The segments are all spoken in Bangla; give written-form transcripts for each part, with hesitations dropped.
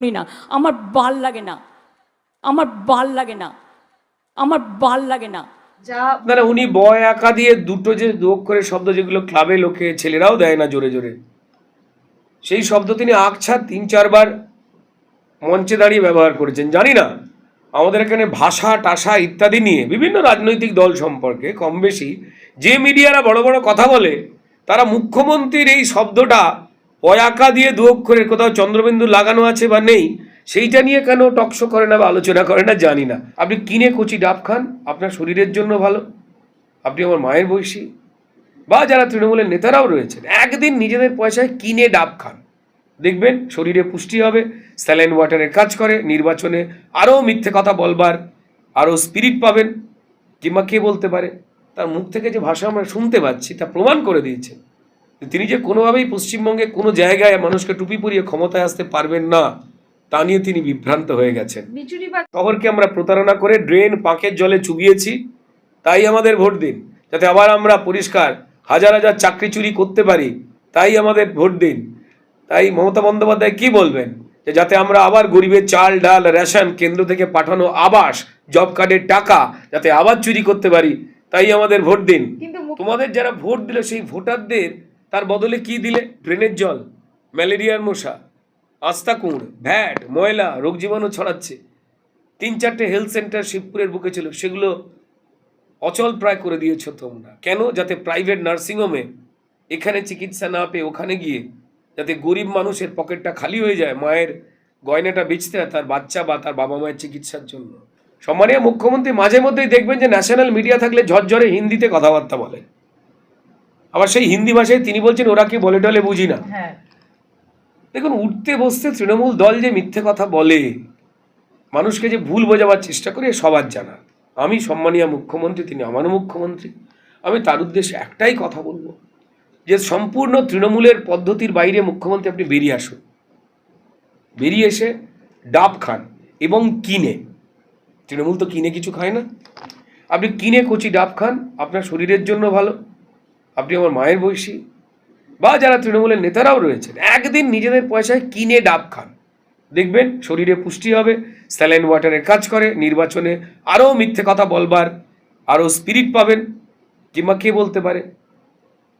না, আমার ভাল লাগে না, আমার ভাল লাগে না, আমার ভাল লাগে না। যা আপনারা উনি বয় আঁকা দিয়ে দুটো যে দু অক্ষরের শব্দ যেগুলো ক্লাবে লোকে ছেলেরাও দেয় না জোরে জোরে, সেই শব্দ তিনি আকছা 3-4 বার মঞ্চে দাঁড়িয়ে ব্যবহার করেছেন। জানি না আমাদের এখানে ভাষা টাষা ইত্যাদি নিয়ে বিভিন্ন রাজনৈতিক দল সম্পর্কে কম বেশি যে মিডিয়ারা বড় বড় কথা বলে, তারা মুখ্যমন্ত্রীর এই শব্দটা অয়াকা দিয়ে দু অক্ষরের কোথাও চন্দ্রবিন্দু লাগানো আছে বা নেই সেইটা নিয়ে কেন টকশো করে না বা আলোচনা করে না জানি না। আপনি কিনে কচি ডাব খান, আপনার শরীরের জন্য ভালো, আপনি আমার মায়ের বয়সী, বা যারা তৃণমূলের নেতারাও রয়েছেন, একদিন নিজেদের পয়সায় কিনে ডাব খান, দেখবেন শরীরে পুষ্টি হবে, স্যালাইন ওয়াটারের কাজ করে, নির্বাচনে আরও মিথ্যে কথা বলবার আরও স্পিরিট পাবেন। কিংবা কে বলতে পারে, তার মুখ থেকে যে ভাষা আমরা শুনতে পাচ্ছি তা প্রমাণ করে দিয়েছে তিনি যে কোনোভাবেই পশ্চিমবঙ্গে কোনো জায়গায় মানুষকে টুপি পরিয়ে ক্ষমতায় আসতে পারবেন না, তা নিয়ে তিনি বিভ্রান্ত হয়ে গেছেন। শহরকে আমরা প্রতারণা করে ড্রেন পাঁকের জলে চুবিয়েছি, তাই আমাদের ভোট দিন, যাতে আবার আমরা পরিষ্কার হাজার হাজার চাকরি চুরি করতে পারি, তাই আমাদের ভোট দিন। তাই মমতা বন্দ্যোপাধ্যায় কি বলবেন, যে যাতে আমরা আবার গরিবের চাল ডাল রেশন কেন্দ্র থেকে পাঠানো আবাস জব কার্ডের টাকা যাতে আবার চুরি করতে পারি, তাই আমাদের ভোট দিন। তোমাদের যারা ভোট দিল সেই ভোটারদের তার বদলে কি দিলে? ড্রেনের জল, ম্যালেরিয়ার মশা, আস্তা কুঁড়, ভ্যাট, ময়লা, রোগ জীবাণু ছড়াচ্ছে। 3-4টে হেলথ সেন্টার শিবপুরের বুকে ছিল, সেগুলো অচল প্রায় করে দিয়েছ তোমরা। কেন? যাতে প্রাইভেট নার্সিংহোমে এখানে চিকিৎসা না পেয়ে ওখানে গিয়ে যাতে গরিব মানুষের পকেটটা খালি হয়ে যায়, মায়ের গয়নাটা বেচতে হয় তার বাচ্চা বা তার বাবা মায়ের চিকিৎসার জন্য। সম্মানীয় মুখ্যমন্ত্রী মাঝে মধ্যেই দেখবেন যে ন্যাশনাল মিডিয়া থাকলে ঝরঝরে হিন্দিতে কথাবার্তা বলেন, আবার সেই হিন্দি ভাষায় তিনি বলছেন ওরা কি বলে টলে বুঝি না। দেখুন, উঠতে বসতে তৃণমূল দল যে মিথ্যে কথা বলে, মানুষকে যে ভুল বোঝাবার চেষ্টা করে সবার জানা। আমি সম্মানীয় মুখ্যমন্ত্রী, তিনি আমারও মুখ্যমন্ত্রী, আমি তার উদ্দেশ্যে একটাই কথা বলবো, যে সম্পূর্ণ তৃণমূলের পদ্ধতির বাইরে মুখ্যমন্ত্রী আপনি বেরিয়ে আসুন, বেরিয়ে এসে ডাব খান এবং কিনে। তৃণমূল তো কিনে কিছু খায় না, আপনি কিনে কচি ডাব খান, আপনার শরীরের জন্য ভালো, আপনি আমার মায়ের বয়সী, বা যারা তৃণমূলের নেতারাও রয়েছেন, একদিন নিজেদের পয়সায় কিনে ডাব খান, দেখবেন শরীরে পুষ্টি হবে, স্যালাইন ওয়াটারের কাজ করে, নির্বাচনে আরও মিথ্যে কথা বলবার আরও স্পিরিট পাবেন। কিংবা কে বলতে পারে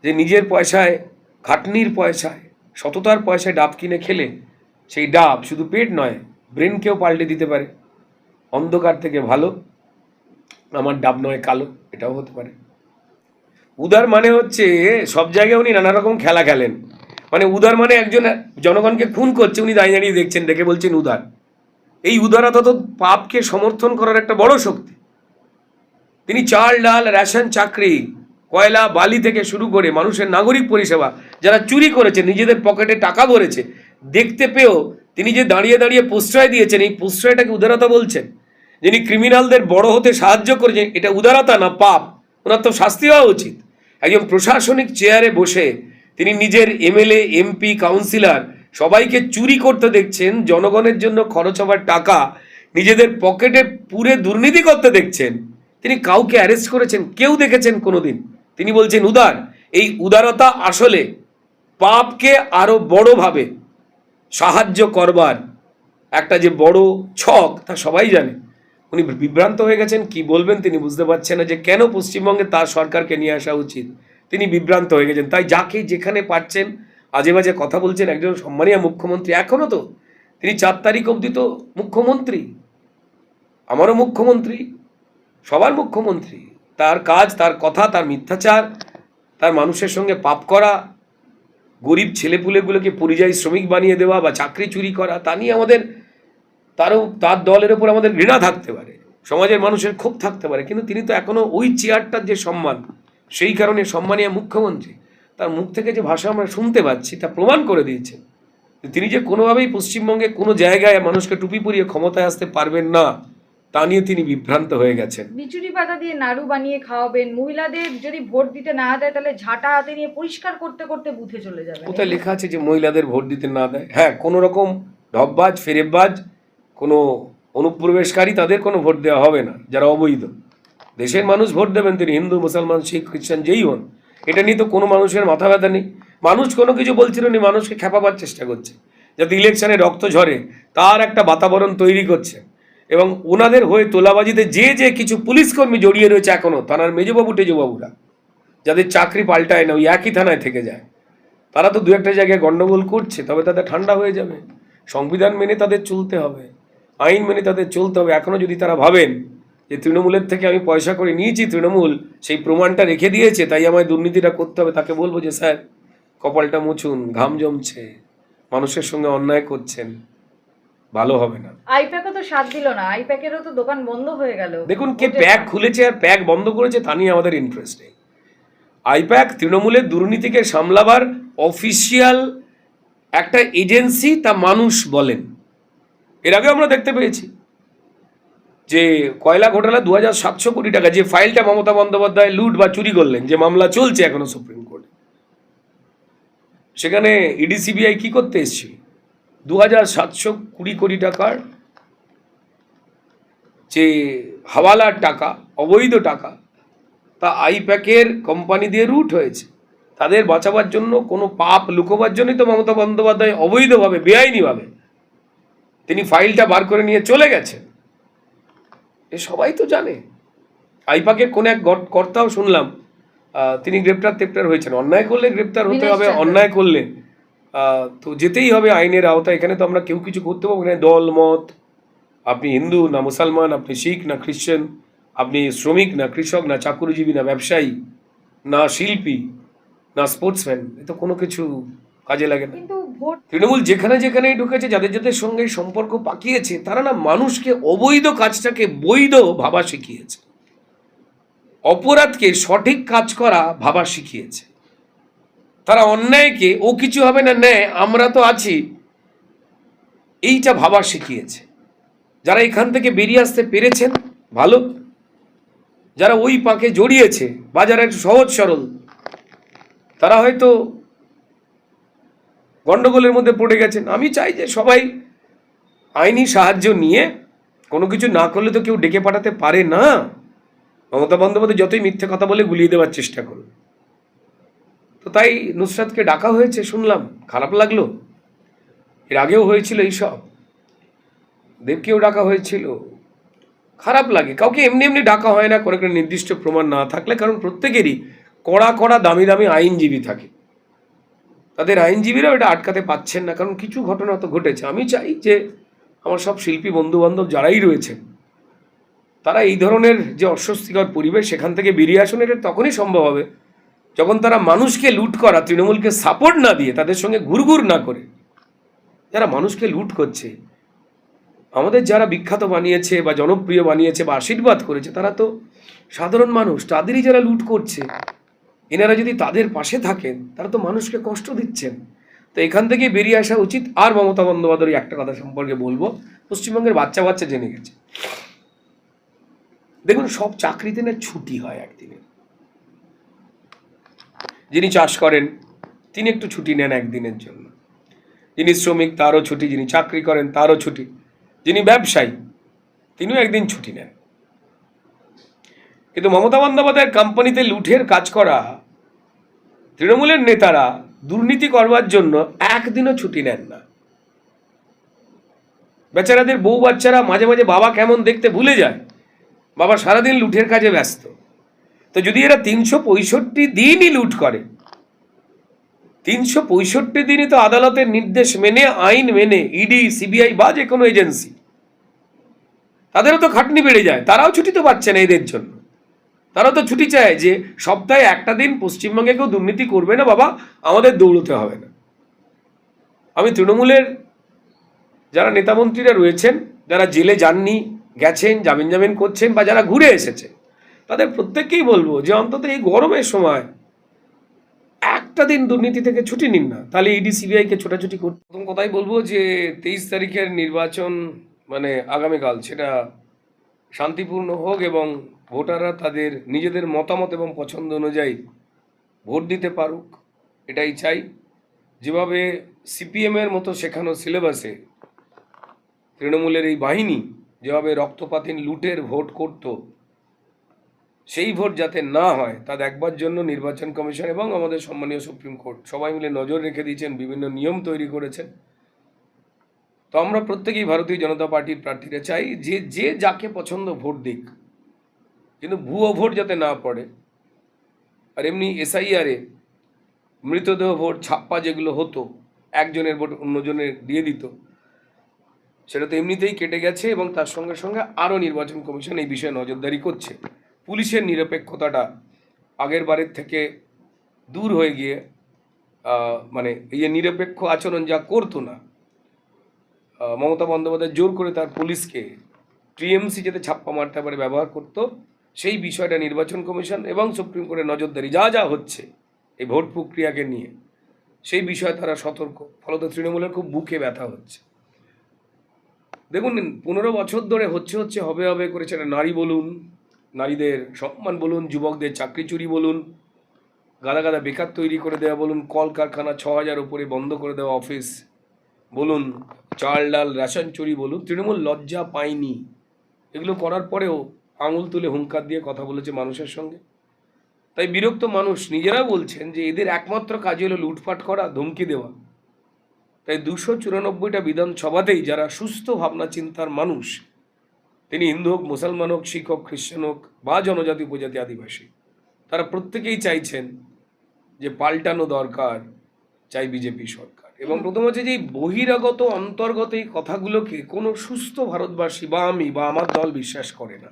যে নিজের পয়সায়, খাটনির পয়সায়, সততার পয়সায় ডাব কিনে খেলে সেই ডাব শুধু পেট নয় ব্রেনকেও পাল্টে দিতে পারে। অন্ধকার থেকে ভালো, আমার ডাব নয় কালো, এটাও হতে পারে। উদার মানে হচ্ছে সব জায়গায় উনি নানা রকম খেলা খেলেন, মানে উদার মানে একজন জনগণকে খুন করছে উনি দাঁড়িয়ে দাঁড়িয়ে দেখছেন, দেখে বলছেন উদার। এই উদারতা তো পাপকে সমর্থন করার একটা বড় শক্তি। তিনি চাল ডাল রেশন চাকরি কয়লা বালি থেকে শুরু করে মানুষের নাগরিক পরিষেবা যারা চুরি করেছে, নিজেদের পকেটে টাকা ভরেছে, দেখতে পেয়েও তিনি যে দাঁড়িয়ে দাঁড়িয়ে প্রশ্রয় দিয়েছেন, এই প্রশ্রয়টাকে উদারতা বলছেন। যিনি ক্রিমিনালদের বড় হতে সাহায্য করেছেন, এটা উদারতা না পাপ? ওনার তো শাস্তি হওয়া উচিত। একজন প্রশাসনিক চেয়ারে বসে তিনি নিজের এমএলএ এমপি কাউন্সিলর সবাইকে চুরি করতে দেখছেন, জনগণের জন্য খরচ হবার টাকা নিজেদের পকেটে পুরে দুর্নীতি করতে দেখছেন। তিনি কাউকে অ্যারেস্ট করেছেন? কেউ দেখেছেন কোনোদিন? তিনি বলছেন উদার। এই উদারতা আসলে পাপকে আরো বড়ভাবে সাহায্য করবার একটা যে বড় ছক তা সবাই জানে। উনি বিভ্রান্ত হয়ে গেছেন, কি বলবেন তিনি বুঝতে পারছেন না, যে কেন পশ্চিমবঙ্গে তার সরকারকে নিয়ে আসা উচিত। তিনি বিভ্রান্ত হয়ে গেছেন, তাই যাকে যেখানে পাচ্ছেন আজে বাজে কথা বলছেন। একজন সম্মানীয় মুখ্যমন্ত্রী, এখনো তো তিনি 4 তারিখ অবধি তো মুখ্যমন্ত্রী, আমারও মুখ্যমন্ত্রী, সবার মুখ্যমন্ত্রী। তার কাজ, তার কথা, তার মিথ্যাচার, তার মানুষের সঙ্গে পাপ করা, গরিব ছেলেপুলেগুলোকে পরিযায়ী শ্রমিক বানিয়ে দেওয়া বা চাকরি চুরি করা, তা নিয়ে আমাদের তার দলের ওপর আমাদের ঘৃণা থাকতে পারে, সমাজের মানুষের ক্ষোভ থাকতে পারে, কিন্তু তিনি তো এখনো ওই চেয়ারটার যে সম্মান, সেই কারণে সম্মানীয় মুখ্যমন্ত্রী, তার মুখ থেকে যে ভাষা আমরা শুনতে পাচ্ছি তা প্রমাণ করে দিয়েছেন তিনি যে কোনোভাবেই পশ্চিমবঙ্গে কোনো জায়গায় মানুষকে টুপি পরিয়ে ক্ষমতায় আসতে পারবেন না, তা নিয়ে তিনি বিভ্রান্ত হয়ে গেছেন। বিচুরি পাতা দিয়ে নাড়ু বানিয়ে খাওয়াবেন, মহিলাদের যদি ভোট দিতে না দেয় তাহলে ঝাঁটা হাতে নিয়ে পরিষ্কার করতে করতে বুথে চলে যাবে। কোথায় লেখা আছে যে মহিলাদের ভোট দিতে না দেয়? হ্যাঁ, কোনো রকম ঢপবাজ ফেরেববাজ কোনো অনুপ্রবেশকারী তাদের কোনো ভোট দেওয়া হবে না, যারা অবৈধ। দেশের মানুষ ভোট দেবেন, তিনি হিন্দু মুসলমান শিখ খ্রিস্টান যেই হন, এটা নিয়ে তো কোনো মানুষের মাথা ব্যথা নেই। মানুষ কোনো কিছু বলছিল না, মানুষকে খেপাবার চেষ্টা করছে। যাতে ইলেকশনে রক্ত ঝরে তার একটা বাতাবরণ তৈরি করছে। এবং ওনাদের হয়ে তোলাবাজিতে যে যে কিছু পুলিশকর্মী জড়িয়ে রয়েছে এখনও, থানার মেজবাবু টেজবাবুরা, যাদের চাকরি পাল্টায় না, ওই একই থানায় থেকে যায়, তারা তো দু একটা জায়গায় গন্ডগোল করছে, তবে তাদের ঠান্ডা হয়ে যাবে। সংবিধান মেনে তাদের চলতে হবে, আইন মেনে তাদের চলতে হবে। এখনও যদি তারা ভাবেন যে তৃণমূলের থেকে আমি পয়সা করে নিয়েছি, তৃণমূল সেই প্রমাণটা রেখে দিয়েছে, তাই আমায় দুর্নীতিটা করতে হবে, তাকে বলবো যে স্যার কপালটা মুছুন, ঘাম জমছে, মানুষের সঙ্গে অন্যায় করছেন, ভালো হবে না। আইপ্যাকও তো সাথ দিল না, আইপ্যাকেরও তো দোকান বন্ধ হয়ে গেল। দেখুন কে প্যাক খুলেছে আর প্যাক বন্ধ করেছে তা নিয়ে আমাদের ইন্টারেস্ট নেই। আইপ্যাক তৃণমূলের দুর্নীতিকে সামলাবার অফিসিয়াল একটা এজেন্সি, তা মানুষ বলেন। এর আগে আমরা দেখতে পেয়েছি যে কয়লা ঘোটালা 2700 কোটি টাকা, যে ফাইলটা মমতা বন্দ্যোপাধ্যায় লুট বা চুরি করলেন, যে মামলা চলছে এখনো সুপ্রিম কোর্টে, সেখানে ইডি সিবিআই কি করতে এসেছিল? 2720 কোটি টাকার যে হাওয়ালার টাকা, অবৈধ টাকা, তা আইপ্যাকের কোম্পানি দিয়ে রুট হয়েছে। তাদের বাঁচাবার জন্য, কোনো পাপ লুকোবার জন্যই তো মমতা বন্দ্যোপাধ্যায় অবৈধভাবে, বেআইনিভাবে তিনি ফাইলটা বার করে নিয়ে চলে গেছেন। এ সবাই তো জানে। আইপ্যাকের কোন এক কর্তাও শুনলাম তিনি গ্রেপ্তার হয়েছেন। অন্যায় করলে গ্রেপ্তার হতে হবে, অন্যায় করলে তো যেতেই হবে আইনের আওতায়। এখানে তো আমরা কেউ কিছু করতে পারবো না। দল মত, আপনি হিন্দু না মুসলমান, আপনি শিখ না খ্রিশ্চান, আপনি শ্রমিক না কৃষক না চাকুরিজীবী না ব্যবসায়ী না শিল্পী না স্পোর্টসম্যান, এ তো কোনো কিছু কাজে লাগে না। কিন্তু ভোট তৃণমূল যেখানে যেখানেই ঢুকেছে, যাদের যাদের সঙ্গে সম্পর্ক পাকিয়েছে, তারা না মানুষকে অবৈধ কাজটাকে বৈধ ভাবা শিখিয়েছে, অপরাধকে সঠিক কাজ করা ভাবা শিখিয়েছে। তারা অন্যায়কে ও কিছু হবে না, ন্যায় আমরা তো আছি, এইটা ভাবা শিখিয়েছে। যারা এখান থেকে বেরিয়ে আসতে পেরেছেন ভালো, যারা ওই পাকে জড়িয়েছে বা যারা একটু সহজ সরল, তারা হয়তো গন্ডগোলের মধ্যে পড়ে গেছেন। আমি চাই যে সবাই আইনি সাহায্য নিয়ে, কোনো কিছু না করলে তো কেউ ডেকে পাঠাতে পারে না। মমতা বন্দ্যোপাধ্যায় যতই মিথ্যে কথা বলে গুলিয়ে দেওয়ার চেষ্টা করুন, তো তাই নুসরাতকে ডাকা হয়েছে শুনলাম, খারাপ লাগলো। এর আগেও হয়েছিল এইসব, দেবকেও ডাকা হয়েছিল, খারাপ লাগে। কাউকে এমনি এমনি ডাকা হয় না কোনো একটা নির্দিষ্ট প্রমাণ না থাকলে, কারণ প্রত্যেকেরই কড়া কড়া দামি দামি আইনজীবী থাকে, তাদের আইনজীবীরাও এটা আটকাতে পাচ্ছেন না, কারণ কিছু ঘটনা তো ঘটেছে। আমি চাই যে আমার সব শিল্পী বন্ধুবান্ধব যারাই রয়েছেন, তারা এই ধরনের যে অস্বস্তিকর পরিবেশ, সেখান থেকে বেরিয়ে আসুন। এটা তখনই সম্ভব হবে যখন তারা মানুষকে লুট করা, তৃণমূলকে সাপোর্ট না দিয়ে, তাদের সঙ্গে ঘুরঘুর না করে, যারা মানুষকে লুট করছে, আমাদের যারা বিখ্যাত বানিয়েছে বা জনপ্রিয় বানিয়েছে বা আশীর্বাদ করেছে, তারা তো সাধারণ মানুষ, তাদেরই যারা লুট করছে, এনারা যদি তাদের পাশে থাকেন, তারা তো মানুষকে কষ্ট দিচ্ছেন। তো এখান থেকে বেরিয়ে আসা উচিত। আর মমতা বন্দ্যোপাধ্যায় একটা কথা সম্পর্কে বলবো, পশ্চিমবঙ্গের বাচ্চা বাচ্চা জেনে গেছে। দেখুন, সব চাকরিতে না ছুটি হয় একদিনে। যিনি চাষ করেন তিনি একটু ছুটি নেন একদিনের জন্য, যিনি শ্রমিক তারও ছুটি, যিনি চাকরি করেন তারও ছুটি, যিনি ব্যবসায়ী তিনিও একদিন ছুটি নেন। কিন্তু মমতা বন্দ্যোপাধ্যায়ের কোম্পানিতে লুঠের কাজ করা তৃণমূলের নেতারা দুর্নীতি করবার জন্য একদিনও ছুটি নেন না। বেচারাদের বউ বাচ্চারা মাঝে মাঝে বাবা কেমন দেখতে ভুলে যায়, বাবা সারাদিন লুঠের কাজে ব্যস্ত। তো যদি এরা 365 দিনই লুট করে, 365 দিনই তো আদালতের নির্দেশ মেনে, আইন মেনে, ইডি সিবিআই বা যে কোনো এজেন্সি, তাদেরও তো খাটনি বেড়ে যায়, তারাও ছুটি তো পাচ্ছে না এদের জন্য। তারা তো ছুটি চায় যে সপ্তাহে একটা দিন পশ্চিমবঙ্গে কেউ দুর্নীতি করবে না বাবা, আমাদের দৌড়তে হবে না। আমি তৃণমূলের যারা নেতামন্ত্রীরা রয়েছেন, যারা জেলে যাননি, গেছেন, জামিন করছেন, বা যারা ঘুরে এসেছে, তাদের প্রত্যেককেই বলবো যে অন্তত এই গরমের সময় একটা দিন দুর্নীতি থেকে ছুটি নিন না, তাহলে ইডি সিবিআইকে ছোটাছুটি করতে। প্রথম কথাই বলবো যে 23 তারিখের নির্বাচন মানে আগামীকাল, সেটা শান্তিপূর্ণ হোক এবং ভোটাররা তাদের নিজেদের মতামত এবং পছন্দ অনুযায়ী ভোট দিতে পারুক, এটাই চাই। যেভাবে সিপিএমের মতো শেখানো সিলেবাসে তৃণমূলের এই বাহিনী যেভাবে রক্তপাতহীন লুটের ভোট করত, সেই ভোট যাতে না হয় তা দেখবার জন্য নির্বাচন কমিশন এবং আমাদের সম্মানীয় সুপ্রিম কোর্ট সবাই মিলে নজর রেখে দিয়েছেন, বিভিন্ন নিয়ম তৈরি করেছেন। তো আমরা প্রত্যেকেই ভারতীয় জনতা পার্টির প্রার্থীরা চাই যে যে যাকে পছন্দ ভোট দিক, কিন্তু ভুয়ো ভোট যাতে না পড়ে। আর এমনি এসআইআরে মৃতদেহ ভোট ছাপ্পা যেগুলো হতো, একজনের ভোট অন্যজনের দিয়ে দিত, সেটা তো এমনিতেই কেটে গেছে এবং তার সঙ্গে সঙ্গে আরও নির্বাচন কমিশন এই বিষয়ে নজরদারি করছে। পুলিশের নিরপেক্ষতাটা আগের বারের থেকে দূর হয়ে গিয়ে মানে এই নিরপেক্ষ আচরণ যা করতো না, মমতা বন্দ্যোপাধ্যায় জোর করে তার পুলিশকে টিএমসি যাতে ছাপ্পা মারতে পারে ব্যবহার করতো, সেই বিষয়টা নির্বাচন কমিশন এবং সুপ্রিম কোর্টের নজরদারি যা যা হচ্ছে এই ভোট প্রক্রিয়াকে নিয়ে, সেই বিষয়ে তারা সতর্ক। ফলত তৃণমূলের খুব বুকে ব্যথা হচ্ছে। দেখুন 15 বছর ধরে হবে হবে করেছে, নারী বলুন, নারীদের সম্মান বলুন, যুবকদের চাকরি চুরি বলুন, গাদা গাদা বেকার তৈরি করে দেওয়া বলুন, কলকারখানা 6000 উপরে বন্ধ করে দেওয়া অফিস বলুন, চাল ডাল রেশন চুরি বলুন, তৃণমূল লজ্জা পায়নি। এগুলো করার পরেও আঙুল তুলে হুঙ্কার দিয়ে কথা বলেছে মানুষের সঙ্গে। তাই বিরক্ত মানুষ নিজেরা বলছেন যে এদের একমাত্র কাজ হলো লুটপাট করা, ধমকি দেওয়া। তাই 294টা বিধানসভাতেই যারা সুস্থ ভাবনা চিন্তার মানুষ, তিনি হিন্দু হোক, মুসলমান হোক, শিখ হোক, খ্রিস্টান হোক বা জনজাতি উপজাতি আদিবাসী, তারা প্রত্যেকেই চাইছেন যে পাল্টানো দরকার, চাই বিজেপি সরকার। এবং প্রথম হচ্ছে যে এই বহিরাগত অন্তর্গত এই কথাগুলোকে কোনো সুস্থ ভারতবাসী বা আমি বা আমার দল বিশ্বাস করে না।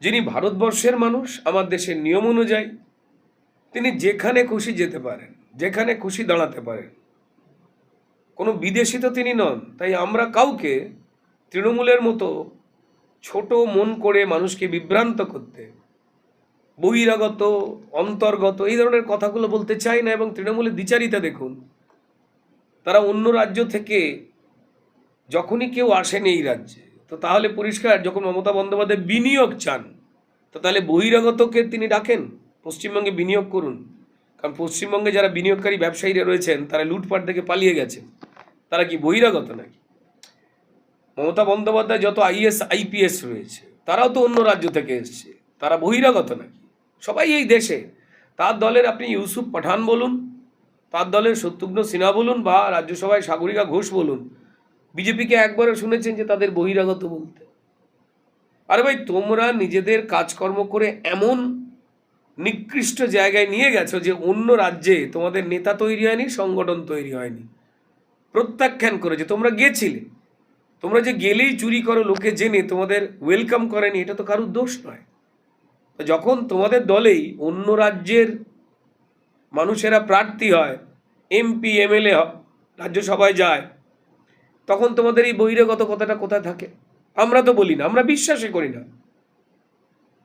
যিনি ভারতবর্ষের মানুষ, আমার দেশের নিয়ম অনুযায়ী তিনি যেখানে খুশি যেতে পারেন, যেখানে খুশি দাঁড়াতে পারেন, কোনো বিদেশি তো তিনি নন। তাই আমরা কাউকে তৃণমূলের মতো ছোট মন করে মানুষকে বিভ্রান্ত করতে, বহিরাগত অন্তর্গত এই ধরনের কথাগুলো বলতে চাই না। এবং তৃণমূলের দ্বিচারিতা দেখুন, তারা অন্য রাজ্য থেকে যখনই কেউ আসেন এই রাজ্যে, তো তাহলে পরিষ্কার যখন মমতা বন্দ্যোপাধ্যায় বিনিয়োগ চান, তো তাহলে বহিরাগতকে তিনি ডাকেন পশ্চিমবঙ্গে বিনিয়োগ করুন। কারণ পশ্চিমবঙ্গে যারা বিনিয়োগকারী ব্যবসায়ীরা রয়েছেন তারা লুটপাট থেকে পালিয়ে গেছেন, তারা কি বহিরাগত নাকি? মমতা বন্দ্যোপাধ্যায় যত আইএস আইপিএস রয়েছে তারাও তো অন্য রাজ্য থেকে এসছে, তারা বহিরাগত নাকি? সবাই এই দেশে। তার দলের আপনি ইউসুফ পাঠান বলুন, তার দলের শত্রুঘ্ন সিনহা বলুন, বা রাজ্যসভায় সাগরিকা ঘোষ বলুন, বিজেপিকে একবারও শুনেছেন যে তাদের বহিরাগত বলতে? আরে ভাই, তোমরা নিজেদের কাজকর্ম করে এমন নিকৃষ্ট জায়গায় নিয়ে গেছো যে অন্য রাজ্যে তোমাদের নেতা তৈরি হয়নি, সংগঠন তৈরি হয়নি, প্রত্যাখ্যান করেছে। তোমরা গেছিলে, তোমরা যে গেলেই চুরি করো লোকে জেনে তোমাদের ওয়েলকাম করেনি, এটা তো কারুর দোষ নয়। যখন তোমাদের দলেই অন্য রাজ্যের মানুষেরা প্রার্থী হয়, এমপি এমএলএ রাজ্যসভায় যায়, তখন তোমাদের এই বহিরাগত কথাটা কোথায় থাকে? আমরা তো বলি না, আমরা বিশ্বাসই করি না।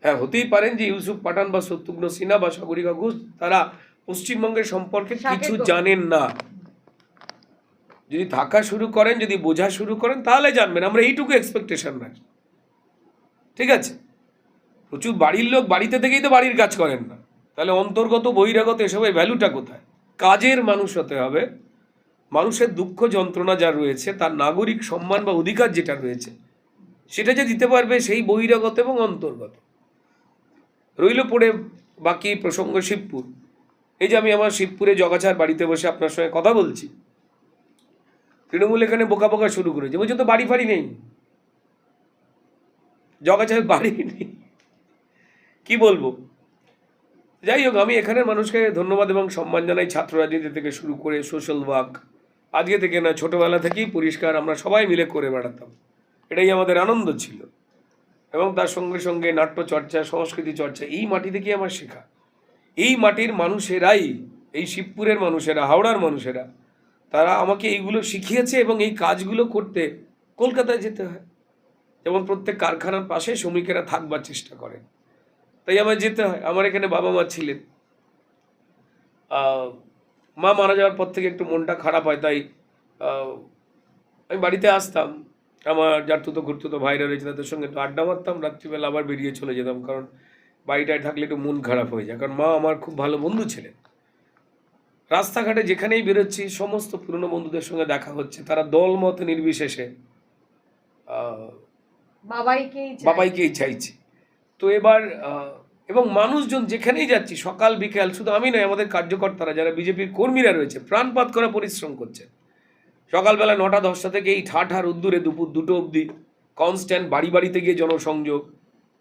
হ্যাঁ, হতেই পারেন যে ইউসুফ পাঠান বা শত্রুঘ্ন সিনহা বা সাগরিকা ঘোষ তারা পশ্চিমবঙ্গের সম্পর্কে কিছু জানেন না। যদি থাকা শুরু করেন, যদি বোঝা শুরু করেন, তাহলে জানবেন। আমরা এইটুকু এক্সপেকটেশন রাখি, ঠিক আছে? প্রচুর বাড়ির লোক বাড়িতে থেকেই তো বাড়ির কাজ করেন না, তাহলে অন্তর্গত বহিরাগত এসবের ভ্যালুটা কোথায়? কাজের মানুষ হতে হবে। মানুষের দুঃখ যন্ত্রণা যা রয়েছে, তার নাগরিক সম্মান বা অধিকার যেটা রয়েছে, সেটা যে দিতে পারবে, সেই বহিরাগত এবং অন্তর্গত। রইল পড়ে বাকি প্রসঙ্গ শিবপুর। এই যে আমি আমার শিবপুরে জগাছার বাড়িতে বসে আপনার সঙ্গে কথা বলছি, তৃণমূল এখানে বোকা বোকা শুরু করেছে, বলছে তো বাড়ি ফাড়ি নেই, জগাছায় বাড়ি নেই, কি বলবো? যাই হোক, আমি এখানের মানুষকে ধন্যবাদ এবং সম্মান জানাই। ছাত্র রাজনীতি থেকে শুরু করে সোশ্যাল ওয়ার্ক, আজকে থেকে না, ছোটবেলা থেকেই পরিষ্কার আমরা সবাই মিলে করে বেড়াতাম, এটাই আমাদের আনন্দ ছিল। এবং তার সঙ্গে সঙ্গে নাট্য চর্চা, সংস্কৃতি চর্চা, এই মাটি থেকেই আমার শেখা। এই মাটির মানুষেরাই, এই শিবপুরের মানুষেরা, হাওড়ার মানুষেরা, তারা আমাকে এইগুলো শিখিয়েছে। এবং এই কাজগুলো করতে কলকাতায় যেতে হয়, যেমন প্রত্যেক কারখানার পাশে শ্রমিকেরা থাকবার চেষ্টা করে, তাই আমার যেতে হয়। আমার এখানে বাবা মা ছিলেন, মা মারা যাওয়ার পর থেকে একটু মনটা খারাপ হয়, তাই আমি বাড়িতে আসতাম। আমার জারতুতো ঘুরতুতো ভাইরা রয়েছে, তাদের সঙ্গে একটু আড্ডা মারতাম, রাত্রিবেলা আবার বেরিয়ে চলে যেতাম, কারণ বাড়িটায় থাকলে একটু মন খারাপ হয়ে যায়। কারণ মা আমার খুব ভালো বন্ধু ছিলেন। রাস্তাঘাটে যেখানেই বেরোচ্ছি সমস্ত পুরনো বন্ধুদের সঙ্গে দেখা হচ্ছে, তারা দল মত নির্বিশেষে বাবাইকেই চাইছে। তো এবার এবং মানুষজন যেখানেই যাচ্ছি, সকাল বিকেল, শুধু আমি নয়, আমাদের কার্যকর্তারা যারা বিজেপির কর্মীরা রয়েছে, প্রাণপাত করা পরিশ্রম করছে। সকালবেলা 9টা-10টা থেকে এই ঠাঠার উদ্দূরে দুপুর 2টো অবধি কনস্ট্যান্ট বাড়ি বাড়িতে গিয়ে জনসংযোগ,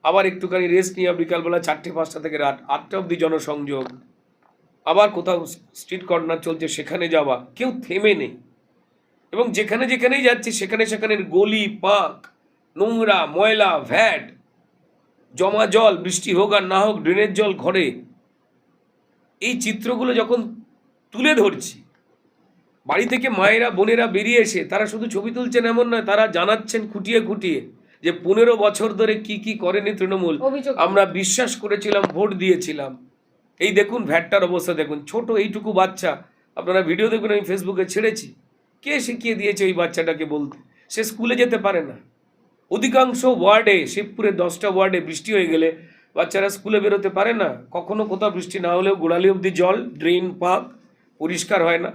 আবার একটুখানি রেস্ট নিয়ে বিকালবেলা 4টে-5টা থেকে রাত 8টা অবধি জনসংযোগ, আবার কোথাও স্ট্রিট কর্নার চলছে সেখানে যাওয়া, কেউ থেমে নেই। এবং যেখানে যেখানেই যাচ্ছে সেখানে সেখানের গলি পাঁক, নোংরা ময়লা ভ্যাট, জমা জল, বৃষ্টি হোক আর না হোক ড্রেনের জল ঘরে। এই চিত্রগুলো যখন তুলে ধরছি, বাড়ি থেকে মায়েরা বোনেরা বেরিয়ে এসে তারা শুধু ছবি তুলছেন এমন নয়, তারা জানাচ্ছেন খুঁটিয়ে খুঁটিয়ে যে 15 বছর ধরে কি কি করেনি তৃণমূল, অভিযোগ। আমরা বিশ্বাস করেছিলাম, ভোট দিয়েছিলাম। এই দেখুন ভ্যাটটার অবস্থা দেখুন, ছোট এইটুকু বাচ্চা, আপনারা ভিডিও দেখুন, আমি ফেসবুকে ছেড়েছি। কে শিখিয়ে দিয়েছে ওই বাচ্চাটাকে বলতে? সে স্কুলে যেতে পারে না। অধিকাংশ ওয়ার্ডে, শিবপুরে 10টা ওয়ার্ডে বৃষ্টি হয়ে গেলে বাচ্চারা স্কুলে বেরোতে পারে না। কখনো কোথাও বৃষ্টি না হলেও গোড়ালি অবধি জল, ড্রেন পাক পরিষ্কার হয় না।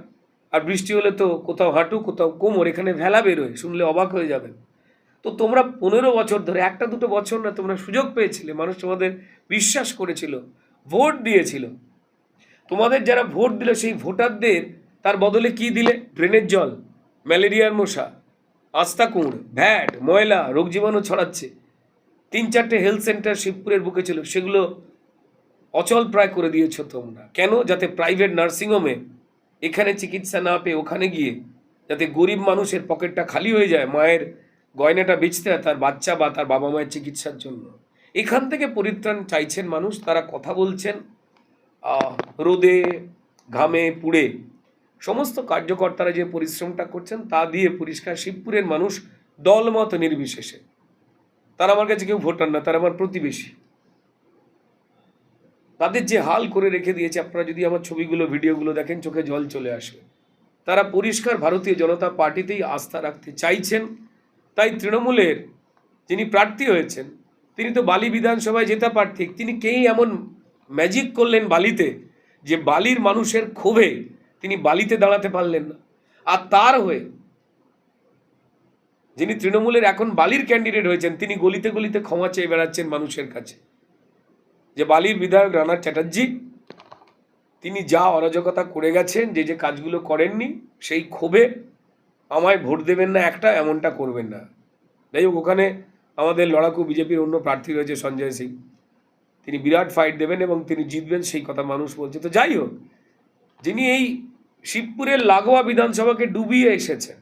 আর বৃষ্টি হলে তো কোথাও হাঁটু কোথাও কোমর, এখানে ভেলা বেরোয়, শুনলে অবাক হয়ে যাবেন। তো তোমরা 15 বছর ধরে, 1-2 বছর না, তোমরা সুযোগ পেয়েছিলে, মানুষ তোমাদের বিশ্বাস করেছিল, ভোট দিয়েছিল। তোমাদের যারা ভোট দিল সেই ভোটারদের তার বদলে কি দিলে? ড্রেনের জল, ম্যালেরিয়ার মশা, আস্তাকুঁড়, ভ্যাট, ময়লা, রোগ জীবাণু ছড়াচ্ছে। 3-4টে হেলথ সেন্টার শিবপুরের বুকে ছিল, সেগুলো অচল প্রায় করে দিয়েছো তোমরা। কেন? যাতে প্রাইভেট নার্সিংহোমে এখানে চিকিৎসা না পেয়ে ওখানে গিয়ে যাতে গরিব মানুষের পকেটটা খালি হয়ে যায়, মায়ের গয়নাটা বেচতে হয় তার বাচ্চা বা তার বাবা মায়ের চিকিৎসার জন্য। এখান থেকে পরিত্রাণ চাইছেন মানুষ, তারা কথা বলছেন রোদে ঘামে পুড়ে। সমস্ত কার্যকর্তারা যে পরিশ্রমটা করছেন তা দিয়ে পরিষ্কার শিবপুরের মানুষ দলমত নির্বিশেষে, তারা আমার কাছে কেউ ভোটার না, তারা আমার প্রতিবেশী, তাদের যে হাল করে রেখে দিয়েছে, আপনারা যদি আমার ছবিগুলো ভিডিওগুলো দেখেন চোখে জল চলে আসবে। তারা পরিষ্কার ভারতীয় জনতা পার্টিতেই আস্থা রাখতে চাইছেন। তাই তৃণমূলের যিনি প্রার্থী হয়েছেন তিনি তো বালি বিধানসভায় জেতা প্রার্থী, তিনি কেই এমন ম্যাজিক করলেন বালিতে যে বালির মানুষের ক্ষোভে তিনি বালিতে দাঁড়াতে পারলেন না। আর তার হয়ে যিনি তৃণমূলের এখন বালির ক্যান্ডিডেট হয়েছেন তিনি গলিতে গলিতে ক্ষমা চেয়ে বেড়াচ্ছেন মানুষের কাছে যে বালির বিধায়ক রানা চ্যাটার্জি তিনি যা অরাজকতা করে গেছেন, যে যে কাজগুলো করেননি, সেই ক্ষোভে আমায় ভোট দেবেন না একটা, এমনটা করবেন না। যাই হোক, ওখানে আমাদের লড়াকু বিজেপির অন্য প্রার্থী রয়েছে সঞ্জয় সিং, তিনি বিরাট ফাইট দেবেন এবং তিনি জিতবেন, সেই কথা মানুষ বলছে। তো যাই হোক, যিনি এই শিবপুরের লাগোয়া বিধানসভাকে ডুবিয়ে এসেছেন,